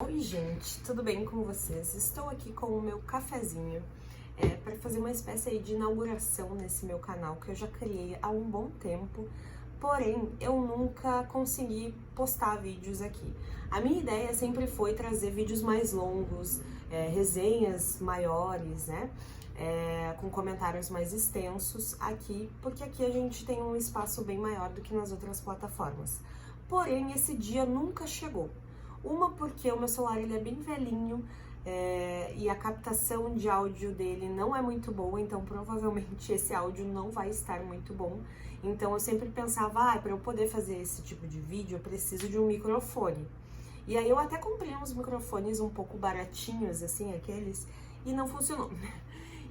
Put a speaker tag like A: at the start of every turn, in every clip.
A: Oi gente, tudo bem com vocês? Estou aqui com o meu cafezinho para fazer uma espécie aí de inauguração nesse meu canal que eu já criei há um bom tempo, porém eu nunca consegui postar vídeos aqui. A minha ideia sempre foi trazer vídeos mais longos, resenhas maiores, né? Com comentários mais extensos aqui, porque aqui a gente tem um espaço bem maior do que nas outras plataformas. Porém, esse dia nunca chegou. Uma porque o meu celular ele é bem velhinho e a captação de áudio dele não é muito boa, então provavelmente esse áudio não vai estar muito bom. Então eu sempre pensava, para eu poder fazer esse tipo de vídeo eu preciso de um microfone. E aí eu até comprei uns microfones um pouco baratinhos, assim, aqueles, e não funcionou.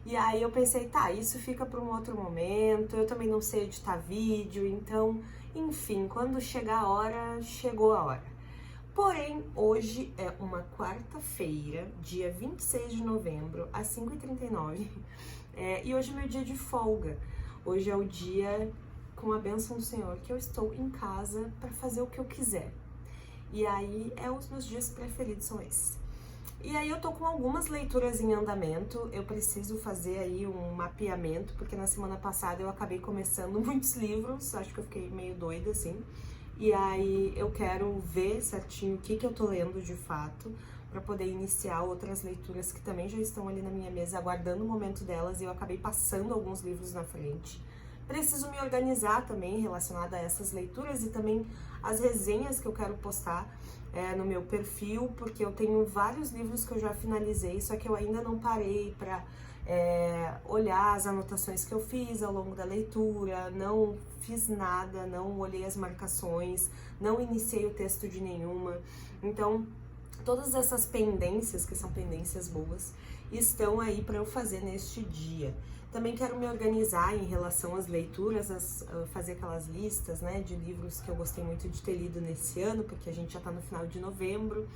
A: E aí eu pensei, tá, isso fica para um outro momento, eu também não sei editar vídeo, então, enfim, quando chegar a hora, chegou a hora. Porém, hoje é uma quarta-feira, dia 26 de novembro, às 5h39, e hoje é meu dia de folga. Hoje é o dia, com a bênção do Senhor, que eu estou em casa para fazer o que eu quiser. E aí, os meus dias preferidos são esses. E aí eu tô com algumas leituras em andamento, eu preciso fazer aí um mapeamento, porque na semana passada eu acabei começando muitos livros, acho que eu fiquei meio doida assim. E aí eu quero ver certinho o que eu tô lendo de fato, para poder iniciar outras leituras que também já estão ali na minha mesa, aguardando o momento delas, e eu acabei passando alguns livros na frente. Preciso me organizar também relacionada a essas leituras e também as resenhas que eu quero postar no meu perfil, porque eu tenho vários livros que eu já finalizei, só que eu ainda não parei para olhar as anotações que eu fiz ao longo da leitura, não fiz nada, não olhei as marcações, não iniciei o texto de nenhuma. Então, todas essas pendências, que são pendências boas, estão aí para eu fazer neste dia. Também quero me organizar em relação às leituras, fazer aquelas listas, né, de livros que eu gostei muito de ter lido nesse ano, porque a gente já tá no final de novembro.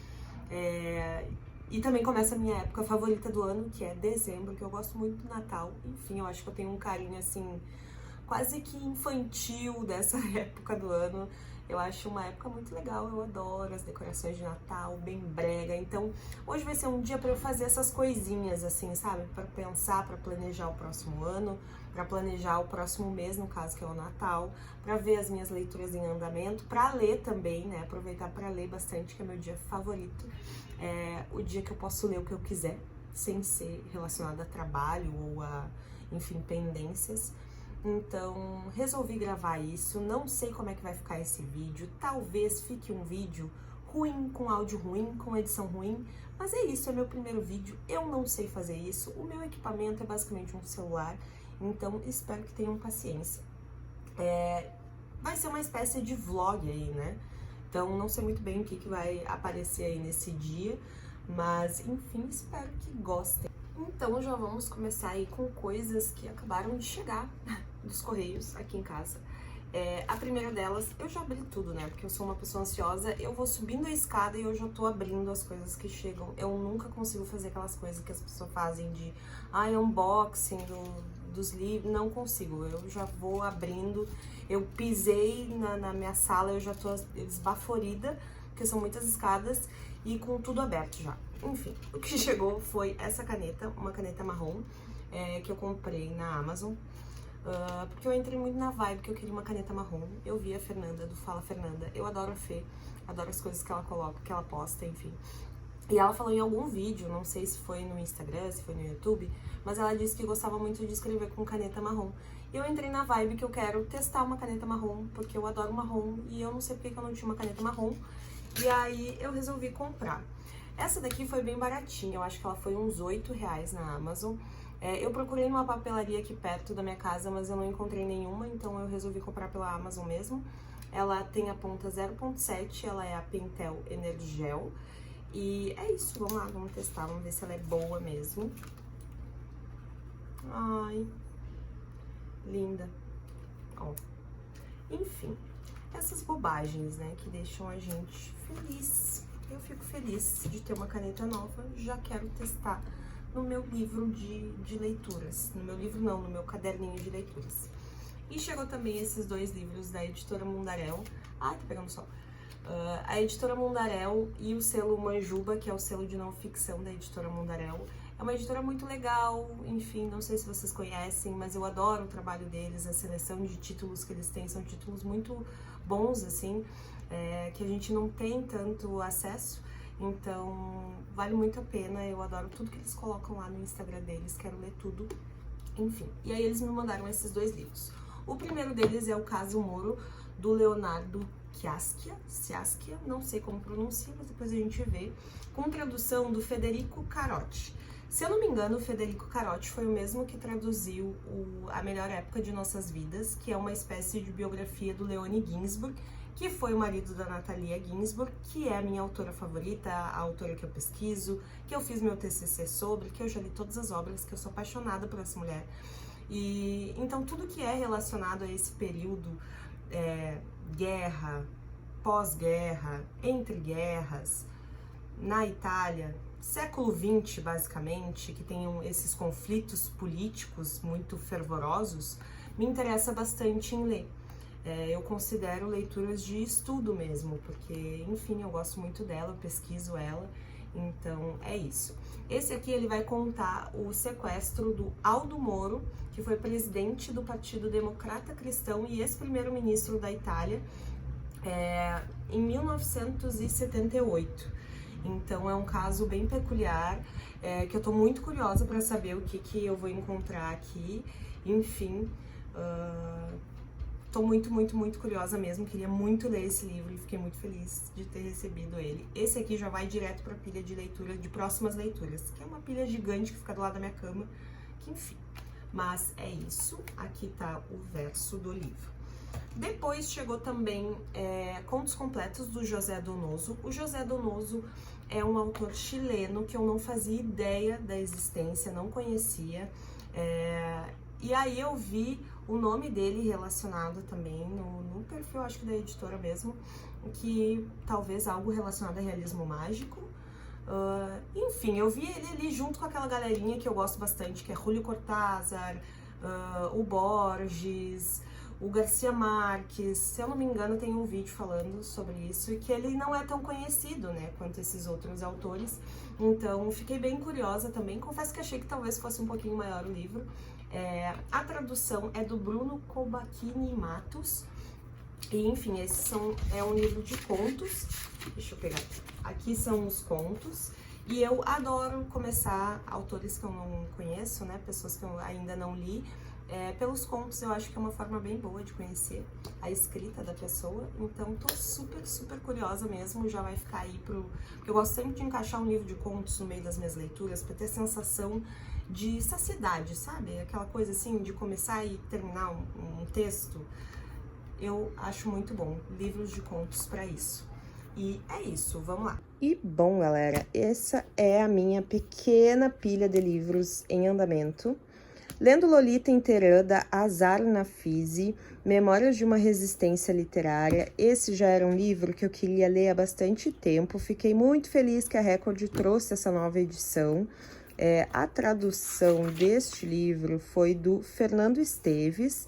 A: E também começa a minha época favorita do ano, que é dezembro, que eu gosto muito do Natal. Enfim, eu acho que eu tenho um carinho, assim, quase que infantil dessa época do ano. Eu acho uma época muito legal, eu adoro as decorações de Natal, bem brega. Então, hoje vai ser um dia para eu fazer essas coisinhas, assim, sabe? Para pensar, para planejar o próximo ano, para planejar o próximo mês, no caso, que é o Natal, para ver as minhas leituras em andamento, para ler também, né? Aproveitar para ler bastante, que é meu dia favorito. É o dia que eu posso ler o que eu quiser, sem ser relacionado a trabalho ou a, enfim, pendências. Então, resolvi gravar isso, não sei como é que vai ficar esse vídeo, talvez fique um vídeo ruim, com áudio ruim, com edição ruim, mas é isso, é meu primeiro vídeo, eu não sei fazer isso, o meu equipamento é basicamente um celular, então espero que tenham paciência. Vai ser uma espécie de vlog aí, né? Então, não sei muito bem o que vai aparecer aí nesse dia, mas, enfim, espero que gostem. Então, já vamos começar aí com coisas que acabaram de chegar dos Correios aqui em casa. A primeira delas, eu já abri tudo, né? Porque eu sou uma pessoa ansiosa, eu vou subindo a escada e eu já tô abrindo as coisas que chegam. Eu nunca consigo fazer aquelas coisas que as pessoas fazem de unboxing dos livros, não consigo. Eu já vou abrindo, eu pisei na minha sala, eu já tô esbaforida, porque são muitas escadas e com tudo aberto já. Enfim, o que chegou foi essa caneta, uma caneta marrom, que eu comprei na Amazon. Porque eu entrei muito na vibe que eu queria uma caneta marrom. Eu vi a Fernanda, do Fala Fernanda, eu adoro a Fê, adoro as coisas que ela coloca, que ela posta, enfim. E ela falou em algum vídeo, não sei se foi no Instagram, se foi no YouTube, mas ela disse que gostava muito de escrever com caneta marrom. E eu entrei na vibe que eu quero testar uma caneta marrom, porque eu adoro marrom e eu não sei porque que eu não tinha uma caneta marrom. E aí eu resolvi comprar. Essa daqui foi bem baratinha, eu acho que ela foi uns R$8 na Amazon. Eu procurei numa papelaria aqui perto da minha casa, mas eu não encontrei nenhuma, então eu resolvi comprar pela Amazon mesmo. Ela tem a ponta 0.7, ela é a Pentel Energel. E é isso, vamos lá, vamos testar, vamos ver se ela é boa mesmo. Ai, linda. Ó, enfim, essas bobagens, né, que deixam a gente feliz. Eu fico feliz de ter uma caneta nova, já quero testar no meu livro de leituras. No meu livro não, no meu caderninho de leituras. E chegou também esses dois livros da editora Mundaréu. Ai, tá pegando sol. A editora Mundaréu e o selo Manjuba, que é o selo de não ficção da editora Mundaréu, é uma editora muito legal, enfim, não sei se vocês conhecem, mas eu adoro o trabalho deles, a seleção de títulos que eles têm são títulos muito bons, assim, que a gente não tem tanto acesso, então vale muito a pena, eu adoro tudo que eles colocam lá no Instagram deles, quero ler tudo, enfim. E aí eles me mandaram esses 2 livros. O primeiro deles é O Caso Moro, do Leonardo Sciascia, não sei como pronuncia, mas depois a gente vê, com tradução do Federico Carotti. Se eu não me engano, o Federico Carotti foi o mesmo que traduziu A Melhor Época de Nossas Vidas, que é uma espécie de biografia do Leone Ginsburg, que foi o marido da Natalia Ginsburg, que é a minha autora favorita, a autora que eu pesquiso, que eu fiz meu TCC sobre, que eu já li todas as obras, que eu sou apaixonada por essa mulher. E então tudo que é relacionado a esse período, guerra, pós-guerra, entre guerras, na Itália, século XX, basicamente, que tem esses conflitos políticos muito fervorosos, me interessa bastante em ler. Eu considero leituras de estudo mesmo, porque, enfim, eu gosto muito dela, eu pesquiso ela, então é isso. Esse aqui ele vai contar o sequestro do Aldo Moro, que foi presidente do Partido Democrata Cristão e ex-primeiro-ministro da Itália, em 1978. Então é um caso bem peculiar, que eu tô muito curiosa para saber o que eu vou encontrar aqui. Enfim, tô muito curiosa mesmo, queria muito ler esse livro e fiquei muito feliz de ter recebido ele. Esse aqui já vai direto para a pilha de leitura, de próximas leituras, que é uma pilha gigante que fica do lado da minha cama, que enfim. Mas é isso, aqui tá o verso do livro. Depois chegou também Contos Completos do José Donoso. O José Donoso é um autor chileno que eu não fazia ideia da existência, não conhecia. E aí eu vi o nome dele relacionado também no perfil, acho que da editora mesmo, que talvez algo relacionado a realismo mágico. Enfim, eu vi ele ali junto com aquela galerinha que eu gosto bastante, que é Julio Cortázar, o Borges, o Garcia Marques. Se eu não me engano, tem um vídeo falando sobre isso, e que ele não é tão conhecido, né, quanto esses outros autores. Então, fiquei bem curiosa também. Confesso que achei que talvez fosse um pouquinho maior o livro. A tradução é do Bruno Cobachini Matos. E, enfim, esse é um livro de contos. Deixa eu pegar aqui. Aqui são os contos. E eu adoro começar autores que eu não conheço, né, pessoas que eu ainda não li. Pelos contos, eu acho que é uma forma bem boa de conhecer a escrita da pessoa. Então, tô super curiosa mesmo. Já vai ficar aí porque eu gosto sempre de encaixar um livro de contos no meio das minhas leituras, pra ter sensação de saciedade, sabe? Aquela coisa assim, de começar e terminar um texto. Eu acho muito bom livros de contos pra isso. E é isso, vamos lá. E bom, galera, essa é a minha pequena pilha de livros em andamento. Lendo Lolita em Teherã, da Azar Nafisi, Memórias de uma Resistência Literária. Esse já era um livro que eu queria ler há bastante tempo. Fiquei muito feliz que a Record trouxe essa nova edição. A tradução deste livro foi do Fernando Esteves.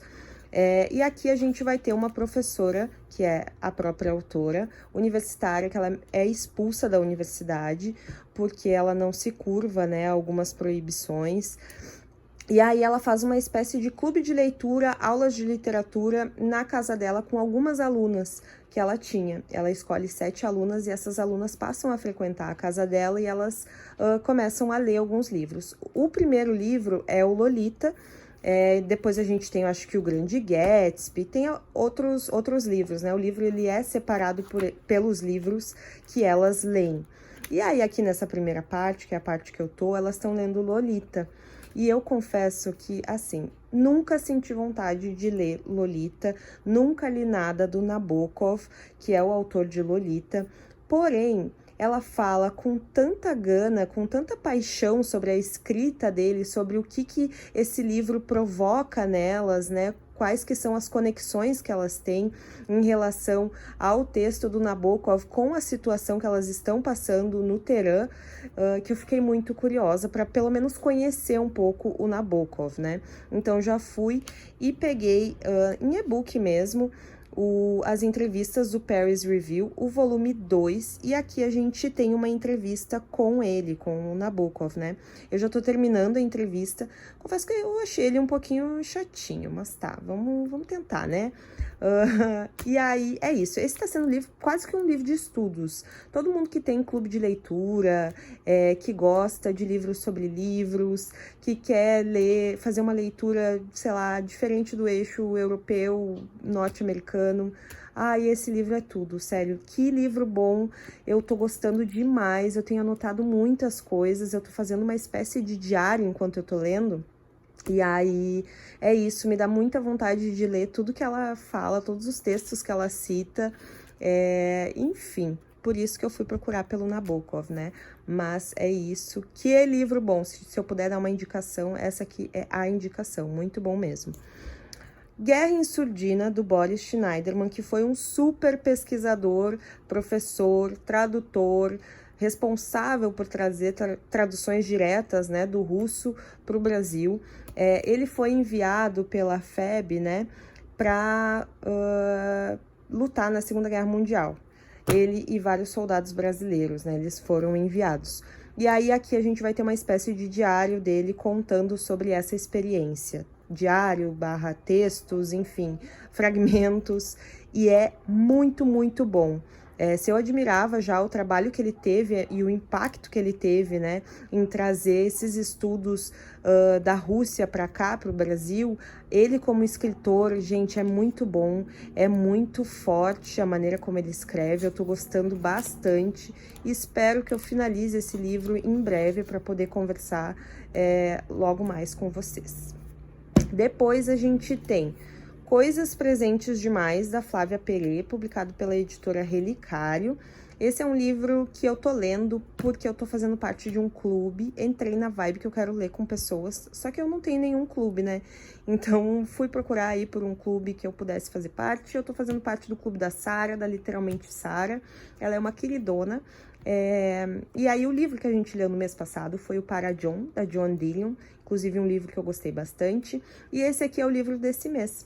A: E aqui a gente vai ter uma professora, que é a própria autora, universitária, que ela é expulsa da universidade, porque ela não se curva, né, a algumas proibições. E aí ela faz uma espécie de clube de leitura, aulas de literatura na casa dela com algumas alunas que ela tinha. Ela escolhe 7 alunas e essas alunas passam a frequentar a casa dela e elas começam a ler alguns livros. O primeiro livro é o Lolita. Depois a gente tem, eu acho que o Grande Gatsby, tem outros livros, né? O livro ele é separado pelos livros que elas leem. E aí aqui nessa primeira parte, que é a parte que eu tô, elas estão lendo Lolita. E eu confesso que, assim, nunca senti vontade de ler Lolita, nunca li nada do Nabokov, que é o autor de Lolita, porém, ela fala com tanta gana, com tanta paixão sobre a escrita dele, sobre o que esse livro provoca nelas, né? Quais que são as conexões que elas têm em relação ao texto do Nabokov com a situação que elas estão passando no Teherã, que eu fiquei muito curiosa para pelo menos conhecer um pouco o Nabokov, né? Então já fui e peguei em e-book mesmo as entrevistas do Paris Review, o volume 2, e aqui a gente tem uma entrevista com ele, com o Nabokov, né? Eu já tô terminando a entrevista, confesso que eu achei ele um pouquinho chatinho, mas tá, vamos tentar, né? E aí, é isso. Esse tá sendo quase que um livro de estudos. Todo mundo que tem clube de leitura, que gosta de livros sobre livros, que quer ler, fazer uma leitura, sei lá, diferente do eixo europeu, norte-americano. Ai, esse livro é tudo, sério. Que livro bom. Eu tô gostando demais. Eu tenho anotado muitas coisas. Eu tô fazendo uma espécie de diário enquanto eu tô lendo. E aí, é isso, me dá muita vontade de ler tudo que ela fala, todos os textos que ela cita, enfim, por isso que eu fui procurar pelo Nabokov, né? Mas é isso, que é livro bom, se eu puder dar uma indicação, essa aqui é a indicação, muito bom mesmo. Guerra em Surdina, do Boris Schneiderman, que foi um super pesquisador, professor, tradutor, responsável por trazer traduções diretas, né, do russo para o Brasil. Ele foi enviado pela FEB, né, para lutar na Segunda Guerra Mundial. Ele e vários soldados brasileiros, né, eles foram enviados. E aí aqui a gente vai ter uma espécie de diário dele contando sobre essa experiência. Diário, textos, enfim, fragmentos. E é muito, muito bom. Se eu admirava já o trabalho que ele teve e o impacto que ele teve, né, em trazer esses estudos da Rússia para cá, para o Brasil, ele como escritor, gente, é muito bom, é muito forte a maneira como ele escreve, eu tô gostando bastante e espero que eu finalize esse livro em breve para poder conversar logo mais com vocês. Depois a gente tem Coisas Presentes Demais, da Flávia Perret, publicado pela editora Relicário. Esse é um livro que eu tô lendo porque eu tô fazendo parte de um clube, entrei na vibe que eu quero ler com pessoas, só que eu não tenho nenhum clube, né? Então fui procurar aí por um clube que eu pudesse fazer parte. Eu tô fazendo parte do clube da Sara, da Literalmente Sara. Ela é uma queridona. E aí o livro que a gente leu no mês passado foi o Para John, da Joan Didion, inclusive um livro que eu gostei bastante. E esse aqui é o livro desse mês.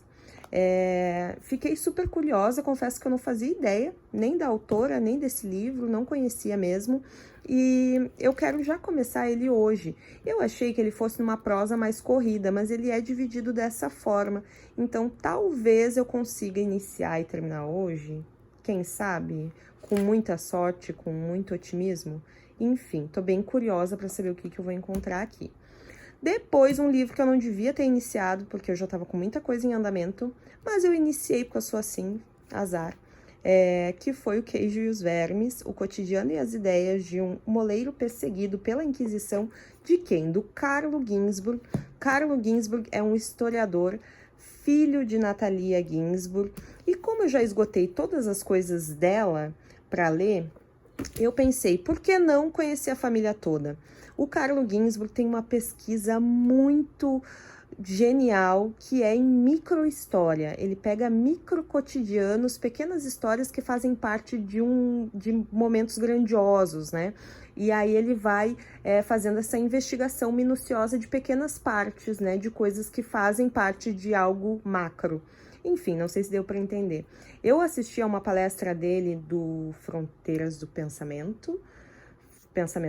A: Fiquei super curiosa, confesso que eu não fazia ideia nem da autora, nem desse livro, não conhecia mesmo, e eu quero já começar ele hoje. Eu achei que ele fosse numa prosa mais corrida, mas ele é dividido dessa forma, então talvez eu consiga iniciar e terminar hoje, quem sabe, com muita sorte, com muito otimismo. Enfim, tô bem curiosa para saber o que eu vou encontrar aqui. Depois, um livro que eu não devia ter iniciado, porque eu já estava com muita coisa em andamento, mas eu iniciei porque eu sou assim, azar, que foi O Queijo e os Vermes, o cotidiano e as ideias de um moleiro perseguido pela Inquisição, de quem? Do Carlo Ginzburg. Carlo Ginzburg é um historiador, filho de Natalia Ginzburg, e como eu já esgotei todas as coisas dela para ler, eu pensei, por que não conhecer a família toda? O Carlo Ginzburg tem uma pesquisa muito genial, que é em microhistória. Ele pega microcotidianos, pequenas histórias que fazem parte de momentos grandiosos, né? E aí ele vai fazendo essa investigação minuciosa de pequenas partes, né? De coisas que fazem parte de algo macro. Enfim, não sei se deu para entender. Eu assisti a uma palestra dele do Fronteiras do Pensamento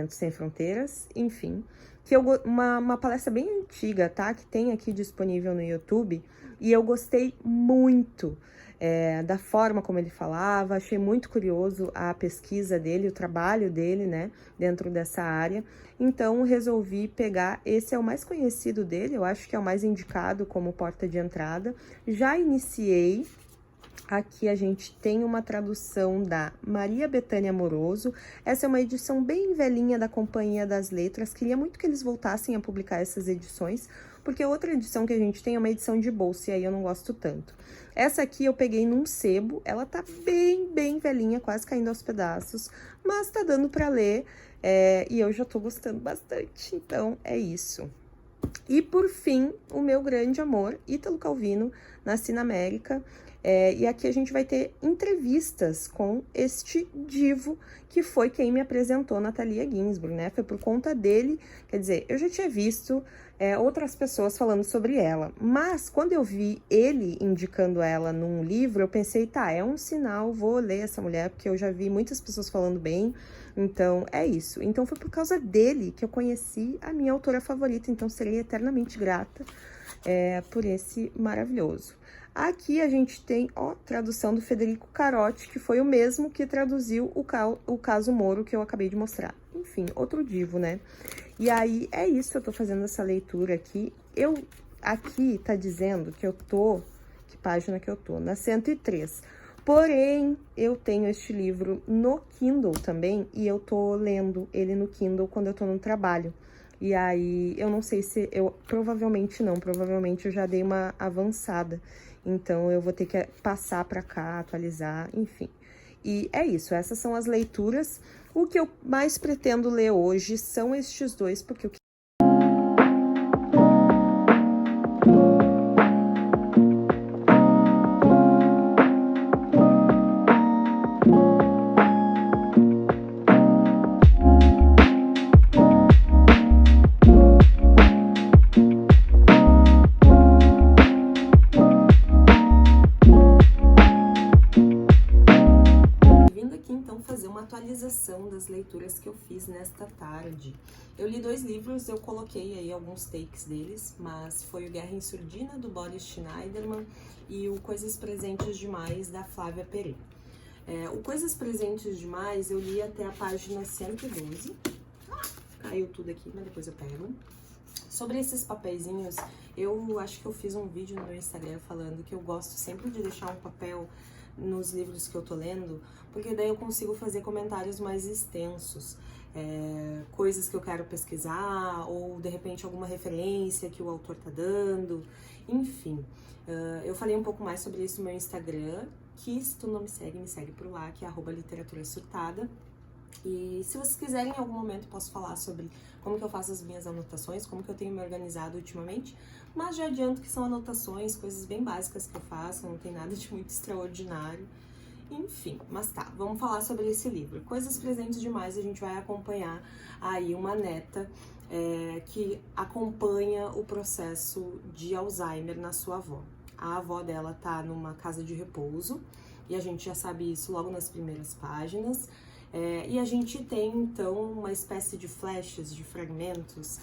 A: Sem Fronteiras, enfim, que uma palestra bem antiga, tá? Que tem aqui disponível no YouTube, e eu gostei muito da forma como ele falava, achei muito curioso a pesquisa dele, o trabalho dele, né, dentro dessa área, então resolvi pegar, esse é o mais conhecido dele, eu acho que é o mais indicado como porta de entrada, já iniciei. Aqui a gente tem uma tradução da Maria Bethânia Amoroso. Essa é uma edição bem velhinha da Companhia das Letras. Queria muito que eles voltassem a publicar essas edições, porque outra edição que a gente tem é uma edição de bolsa, e aí eu não gosto tanto. Essa aqui eu peguei num sebo, ela tá bem, bem velhinha, quase caindo aos pedaços, mas tá dando pra ler, e eu já tô gostando bastante, então é isso. E por fim, o meu grande amor, Ítalo Calvino, Nasci na América. E aqui a gente vai ter entrevistas com este divo, que foi quem me apresentou Natalia Ginzburg, né? Foi por conta dele, quer dizer, eu já tinha visto outras pessoas falando sobre ela, mas quando eu vi ele indicando ela num livro, eu pensei, tá, é um sinal, vou ler essa mulher, porque eu já vi muitas pessoas falando bem, então é isso. Então foi por causa dele que eu conheci a minha autora favorita, então serei eternamente grata por esse maravilhoso. Aqui a gente tem, tradução do Federico Carotti, que foi o mesmo que traduziu o caso Moro que eu acabei de mostrar. Enfim, outro divo, né? E aí, é isso, eu tô fazendo essa leitura aqui. Aqui tá dizendo que que página que eu tô? Na 103. Porém, eu tenho este livro no Kindle também, e eu tô lendo ele no Kindle quando eu tô no trabalho. E aí, eu não sei se... provavelmente não, provavelmente eu já dei uma avançada. Então, eu vou ter que passar pra cá, atualizar, enfim. E é isso, essas são as leituras. O que eu mais pretendo ler hoje são estes dois, porque eu atualização das leituras que eu fiz nesta tarde. Eu li 2 livros, eu coloquei aí alguns takes deles, mas foi o Guerra em Surdina, do Boris Schneiderman, e o Coisas Presentes Demais, da Flávia Pereira. O Coisas Presentes Demais eu li até a página 112. Caiu tudo aqui, mas depois eu pego. Sobre esses papeizinhos, eu acho que eu fiz um vídeo no meu Instagram falando que eu gosto sempre de deixar um papel nos livros que eu tô lendo, porque daí eu consigo fazer comentários mais extensos, coisas que eu quero pesquisar, ou de repente alguma referência que o autor tá dando, enfim. Eu falei um pouco mais sobre isso no meu Instagram, que se tu não me segue por lá, que é @literatura-surtada. E se vocês quiserem, em algum momento posso falar sobre como que eu faço as minhas anotações, como que eu tenho me organizado ultimamente, mas já adianto que são anotações, coisas bem básicas que eu faço, não tem nada de muito extraordinário. Enfim, mas tá, vamos falar sobre esse livro. Coisas Presentes Demais, a gente vai acompanhar aí uma neta que acompanha o processo de Alzheimer na sua avó. A avó dela tá numa casa de repouso, e a gente já sabe isso logo nas primeiras páginas. E a gente tem, então, uma espécie de flashes, de fragmentos.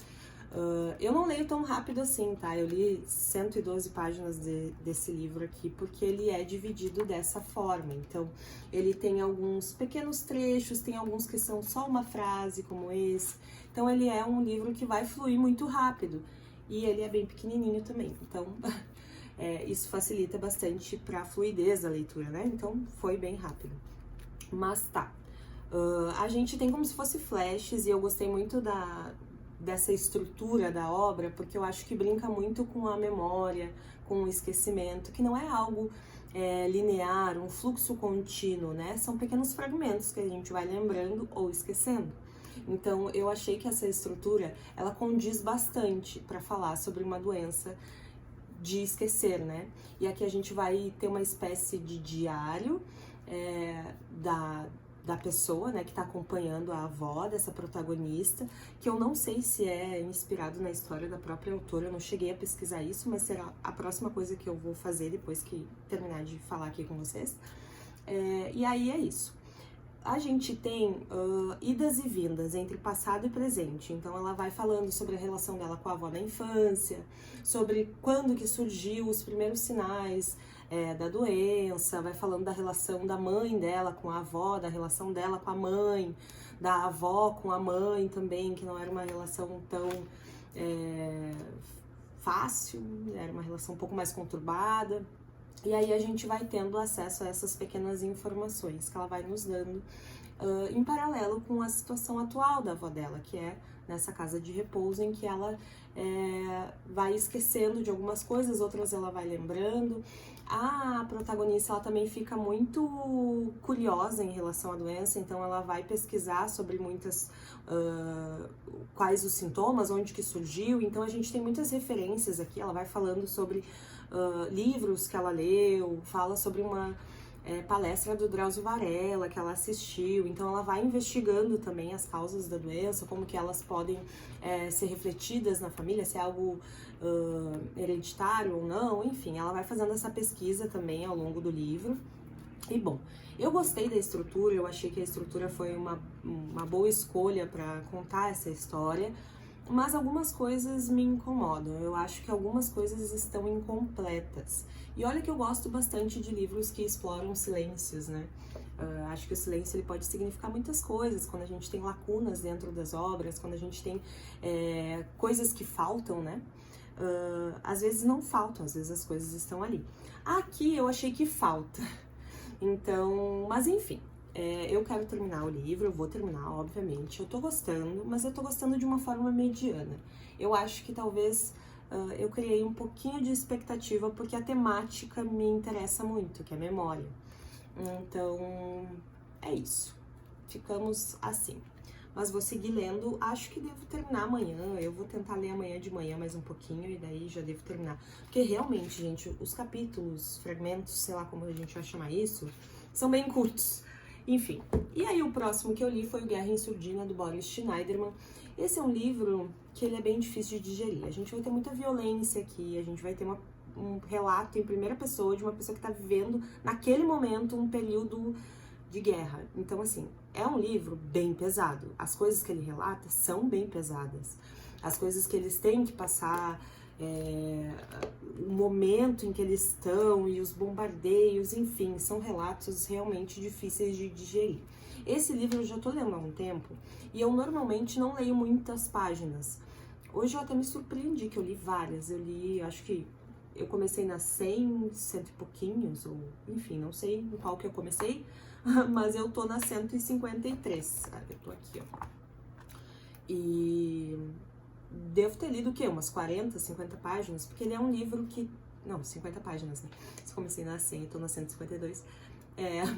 A: Eu não leio tão rápido assim, tá? Eu li 112 páginas desse livro aqui, porque ele é dividido dessa forma. Então, ele tem alguns pequenos trechos, tem alguns que são só uma frase, como esse. Então, ele é um livro que vai fluir muito rápido. E ele é bem pequenininho também. Então, isso facilita bastante para a fluidez da leitura, né? Então, foi bem rápido. Mas tá. A gente tem como se fosse flashes, e eu gostei muito dessa estrutura da obra, porque eu acho que brinca muito com a memória, com o esquecimento, que não é algo linear, um fluxo contínuo, né? São pequenos fragmentos que a gente vai lembrando ou esquecendo. Então, eu achei que essa estrutura, ela condiz bastante para falar sobre uma doença de esquecer, né? E aqui a gente vai ter uma espécie de diário da pessoa, né, que tá acompanhando a avó dessa protagonista, que eu não sei se é inspirado na história da própria autora, eu não cheguei a pesquisar isso, mas será a próxima coisa que eu vou fazer depois que terminar de falar aqui com vocês. E aí é isso. A gente tem idas e vindas entre passado e presente, então ela vai falando sobre a relação dela com a avó na infância, sobre quando que surgiu os primeiros sinais da doença, vai falando da relação da mãe dela com a avó, da relação dela com a mãe, da avó com a mãe também, que não era uma relação tão fácil, era uma relação um pouco mais conturbada. E aí a gente vai tendo acesso a essas pequenas informações que ela vai nos dando em paralelo com a situação atual da avó dela, que é nessa casa de repouso em que ela vai esquecendo de algumas coisas, outras ela vai lembrando. A protagonista, ela também fica muito curiosa em relação à doença, então ela vai pesquisar sobre quais os sintomas, onde que surgiu. Então a gente tem muitas referências aqui, ela vai falando sobre livros que ela leu, fala sobre uma palestra do Drauzio Varela que ela assistiu, então ela vai investigando também as causas da doença, como que elas podem ser refletidas na família, se é algo hereditário ou não, enfim, ela vai fazendo essa pesquisa também ao longo do livro. E bom, eu gostei da estrutura, eu achei que a estrutura foi uma boa escolha para contar essa história, mas algumas coisas me incomodam, eu acho que algumas coisas estão incompletas. E olha que eu gosto bastante de livros que exploram silêncios, né? Acho que o silêncio ele pode significar muitas coisas, quando a gente tem lacunas dentro das obras, quando a gente tem coisas que faltam, né? Às vezes não faltam, às vezes as coisas estão ali. Aqui eu achei que falta. Então, mas enfim, eu quero terminar o livro, eu vou terminar, obviamente. Eu tô gostando, mas eu tô gostando de uma forma mediana. Eu acho que talvez eu criei um pouquinho de expectativa porque a temática me interessa muito, que é memória. Então, é isso. Ficamos assim. Mas vou seguir lendo, acho que devo terminar amanhã, eu vou tentar ler amanhã de manhã mais um pouquinho e daí já devo terminar. Porque realmente, gente, os capítulos, fragmentos, sei lá como a gente vai chamar isso, são bem curtos. Enfim, e aí o próximo que eu li foi o Guerra em Surdina, do Boris Schneiderman. Esse é um livro que ele é bem difícil de digerir. A gente vai ter muita violência aqui, a gente vai ter um relato em primeira pessoa de uma pessoa que está vivendo, naquele momento, um período de guerra. Então, assim, é um livro bem pesado. As coisas que ele relata são bem pesadas. As coisas que eles têm que passar, o momento em que eles estão e os bombardeios, enfim, são relatos realmente difíceis de digerir. Esse livro eu já tô lendo há um tempo e eu normalmente não leio muitas páginas. Hoje eu até me surpreendi que eu li várias. Eu li, acho que eu comecei nas 100, cento e pouquinhos, ou enfim, não sei em qual que eu comecei, mas eu tô na 153. Eu tô aqui, ó. E devo ter lido o quê? Umas 40, 50 páginas? Porque ele é um livro que... Não, 50 páginas, né? Se comecei na 100, eu tô na 152.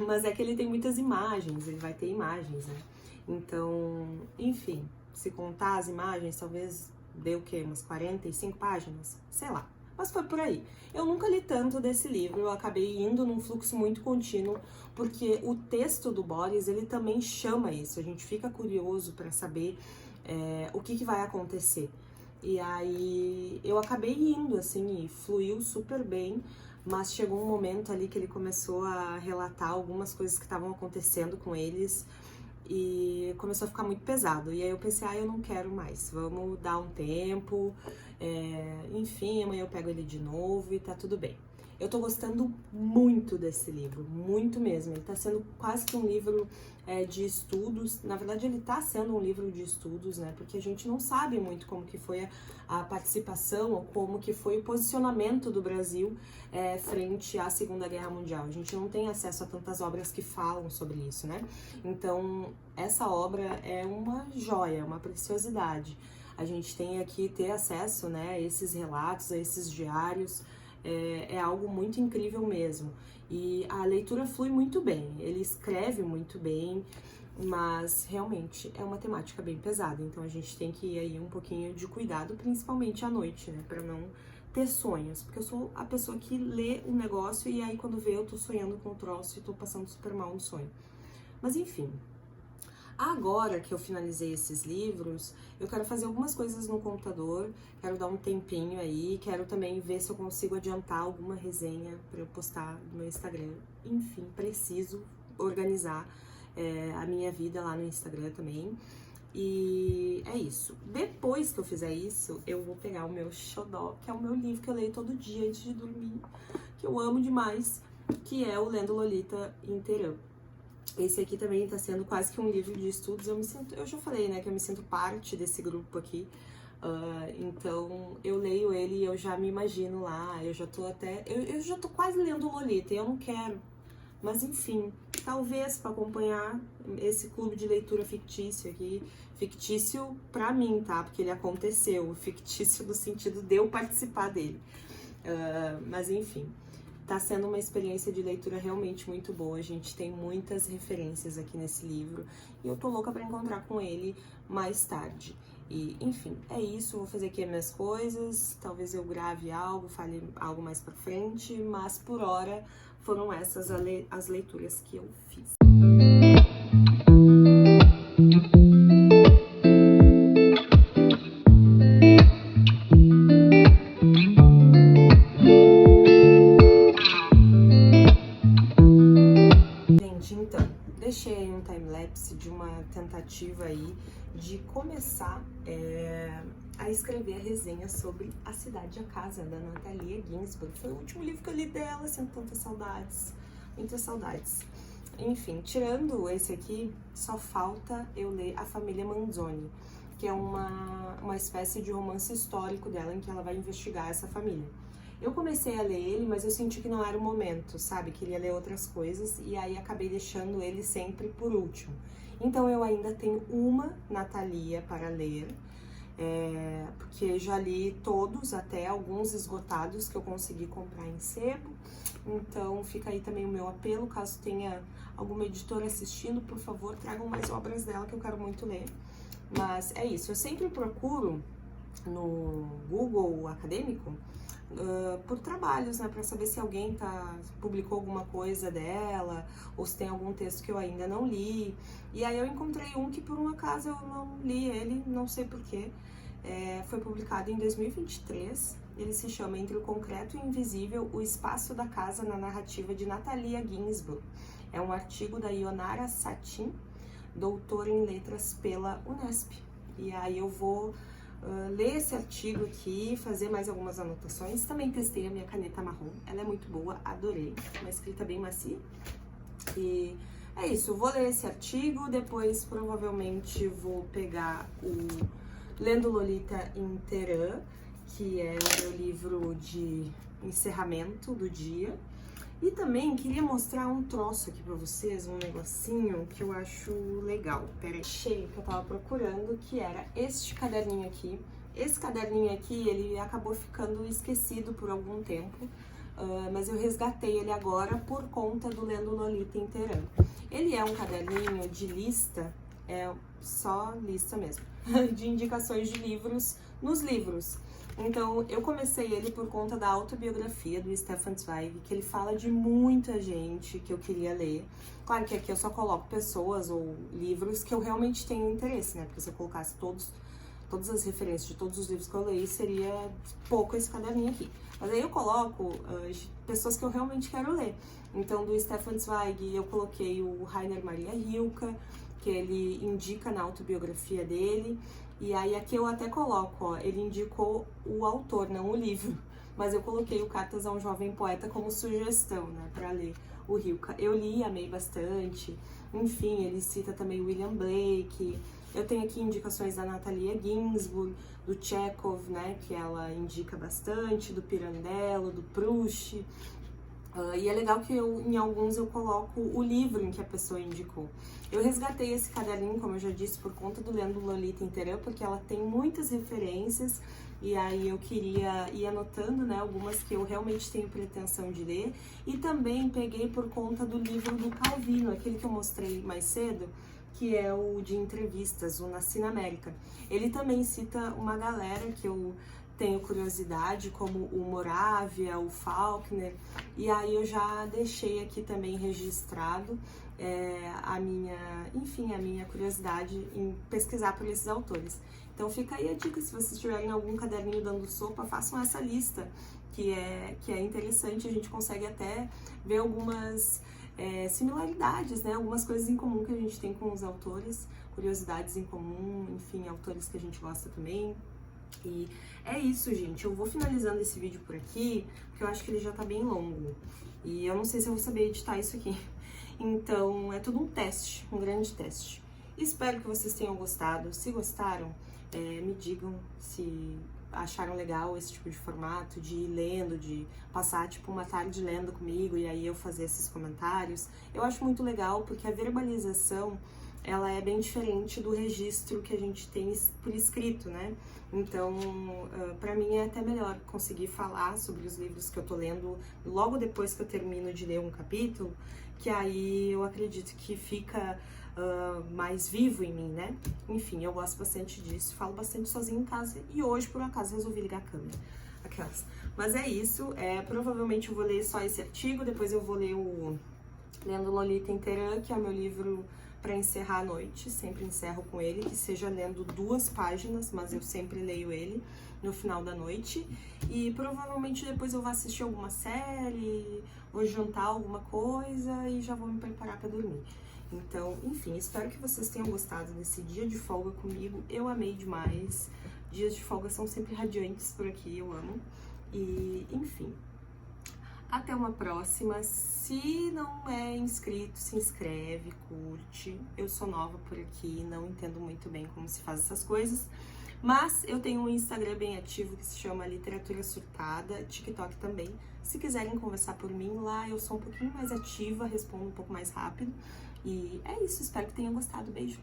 A: Mas é que ele tem muitas imagens, ele vai ter imagens, né? Então, enfim, se contar as imagens, talvez dê o quê? Umas 45 páginas? Sei lá. Mas foi por aí. Eu nunca li tanto desse livro, eu acabei indo num fluxo muito contínuo, porque o texto do Boris, ele também chama isso, a gente fica curioso para saber o que vai acontecer. E aí eu acabei indo, assim, e fluiu super bem, mas chegou um momento ali que ele começou a relatar algumas coisas que estavam acontecendo com eles, e começou a ficar muito pesado. E aí eu pensei, eu não quero mais, vamos dar um tempo, enfim, amanhã eu pego ele de novo e tá tudo bem. Eu tô gostando muito desse livro, muito mesmo. Ele tá sendo quase que um livro de estudos. Na verdade, ele tá sendo um livro de estudos, né? Porque a gente não sabe muito como que foi a participação ou como que foi o posicionamento do Brasil frente à Segunda Guerra Mundial. A gente não tem acesso a tantas obras que falam sobre isso, né? Então, essa obra é uma joia, uma preciosidade. A gente tem aqui ter acesso, né, a esses relatos, a esses diários. É algo muito incrível mesmo. E a leitura flui muito bem, ele escreve muito bem, mas realmente é uma temática bem pesada, então a gente tem que ir aí um pouquinho de cuidado, principalmente à noite, né, pra não ter sonhos, porque eu sou a pessoa que lê um negócio e aí quando vê eu tô sonhando com o troço e tô passando super mal no sonho. Mas enfim. Agora que eu finalizei esses livros, eu quero fazer algumas coisas no computador, quero dar um tempinho aí, quero também ver se eu consigo adiantar alguma resenha para eu postar no meu Instagram. Enfim, preciso organizar a minha vida lá no Instagram também. E é isso. Depois que eu fizer isso, eu vou pegar o meu xodó, que é o meu livro que eu leio todo dia antes de dormir, que eu amo demais, que é o Lendo Lolita inteirão. Esse aqui também tá sendo quase que um livro de estudos. Eu já falei, né, que eu me sinto parte desse grupo aqui. Então, eu leio ele e eu já me imagino lá, eu já tô quase lendo Lolita e eu não quero. Mas enfim, talvez para acompanhar esse clube de leitura fictício aqui, fictício pra mim, tá? Porque ele aconteceu, fictício no sentido de eu participar dele. Mas enfim. Tá sendo uma experiência de leitura realmente muito boa, a gente tem muitas referências aqui nesse livro e eu tô louca pra encontrar com ele mais tarde. E, enfim, é isso, vou fazer aqui as minhas coisas, talvez eu grave algo, fale algo mais pra frente, mas por hora foram essas as leituras que eu fiz. Gente, então, deixei aí um time-lapse de uma tentativa aí de começar a escrever a resenha sobre A Cidade e a Casa, da Natalia Ginzburg. Foi o último livro que eu li dela, sinto tantas saudades, muitas saudades. Enfim, tirando esse aqui, só falta eu ler A Família Manzoni, que é uma espécie de romance histórico dela, em que ela vai investigar essa família. Eu comecei a ler ele, mas eu senti que não era o momento, sabe? Queria ler outras coisas e aí acabei deixando ele sempre por último. Então eu ainda tenho uma Natalia para ler, porque já li todos, até alguns esgotados que eu consegui comprar em sebo. Então fica aí também o meu apelo, caso tenha alguma editora assistindo, por favor, tragam mais obras dela que eu quero muito ler. Mas é isso, eu sempre procuro no Google acadêmico por trabalhos, né, para saber se alguém publicou alguma coisa dela, ou se tem algum texto que eu ainda não li. E aí eu encontrei um que por um acaso eu não li ele, não sei porquê. Foi publicado em 2023, ele se chama Entre o Concreto e o Invisível, o Espaço da Casa na Narrativa de Natalia Ginzburg. É um artigo da Ionara Satin, doutora em letras pela Unesp. E aí eu vou ler esse artigo aqui, fazer mais algumas anotações. Também testei a minha caneta marrom, ela é muito boa, adorei, uma escrita bem macia. E é isso, eu vou ler esse artigo, depois provavelmente vou pegar o Lendo Lolita em Teherã, que é o meu livro de encerramento do dia. E também queria mostrar um troço aqui pra vocês, um negocinho que eu acho legal. Peraí, achei que eu tava procurando, que era este caderninho aqui. Esse caderninho aqui, ele acabou ficando esquecido por algum tempo, mas eu resgatei ele agora por conta do Lendo Lolita em Teherã. Ele é um caderninho de lista, só lista mesmo, de indicações de livros nos livros. Então, eu comecei ele por conta da autobiografia do Stefan Zweig, que ele fala de muita gente que eu queria ler. Claro que aqui eu só coloco pessoas ou livros que eu realmente tenho interesse, né? Porque se eu colocasse todas as referências de todos os livros que eu leio, seria pouco esse caderninho aqui. Mas aí eu coloco pessoas que eu realmente quero ler. Então, do Stefan Zweig, eu coloquei o Rainer Maria Rilke, que ele indica na autobiografia dele. E aí aqui eu até coloco, ó, ele indicou o autor, não o livro, mas eu coloquei o Cartas a um Jovem Poeta como sugestão, né, para ler o Rilke. Eu li, amei bastante, enfim, ele cita também William Blake. Eu tenho aqui indicações da Natalia Ginzburg, do Chekhov, né, que ela indica bastante, do Pirandello, do Proust. E é legal que em alguns eu coloco o livro em que a pessoa indicou. Eu resgatei esse caderninho, como eu já disse, por conta do Lendo Lolita em Teherã, porque ela tem muitas referências, e aí eu queria ir anotando, né, algumas que eu realmente tenho pretensão de ler. E também peguei por conta do livro do Calvino, aquele que eu mostrei mais cedo, que é o de entrevistas, o Nasci na América. Ele também cita uma galera que eu tenho curiosidade, como o Moravia, o Faulkner, e aí eu já deixei aqui também registrado a minha curiosidade em pesquisar por esses autores. Então fica aí a dica, se vocês tiverem algum caderninho dando sopa, façam essa lista, que é interessante, a gente consegue até ver algumas similaridades, né? Algumas coisas em comum que a gente tem com os autores, curiosidades em comum, enfim, autores que a gente gosta também. E é isso, gente. Eu vou finalizando esse vídeo por aqui, porque eu acho que ele já tá bem longo. E eu não sei se eu vou saber editar isso aqui. Então, é tudo um teste, um grande teste. Espero que vocês tenham gostado. Se gostaram, me digam se acharam legal esse tipo de formato, de ir lendo, de passar tipo uma tarde lendo comigo e aí eu fazer esses comentários. Eu acho muito legal porque a verbalização, ela é bem diferente do registro que a gente tem por escrito, né? Então, pra mim é até melhor conseguir falar sobre os livros que eu tô lendo logo depois que eu termino de ler um capítulo, que aí eu acredito que fica mais vivo em mim, né? Enfim, eu gosto bastante disso, falo bastante sozinha em casa e hoje, por um acaso, resolvi ligar a câmera. Aquelas. Mas é isso, provavelmente eu vou ler só esse artigo, depois eu vou ler o Lendo Lolita inteira, que é o meu livro para encerrar a noite, sempre encerro com ele, que seja lendo 2 páginas, mas eu sempre leio ele no final da noite. E provavelmente depois eu vou assistir alguma série, vou jantar alguma coisa e já vou me preparar para dormir. Então, enfim, espero que vocês tenham gostado desse dia de folga comigo. Eu amei demais. Dias de folga são sempre radiantes por aqui, eu amo. E, enfim, até uma próxima. Se não é inscrito, se inscreve, curte. Eu sou nova por aqui, não entendo muito bem como se faz essas coisas. Mas eu tenho um Instagram bem ativo que se chama Literatura Surtada, TikTok também. Se quiserem conversar por mim, lá eu sou um pouquinho mais ativa, respondo um pouco mais rápido. E é isso, espero que tenham gostado. Beijo!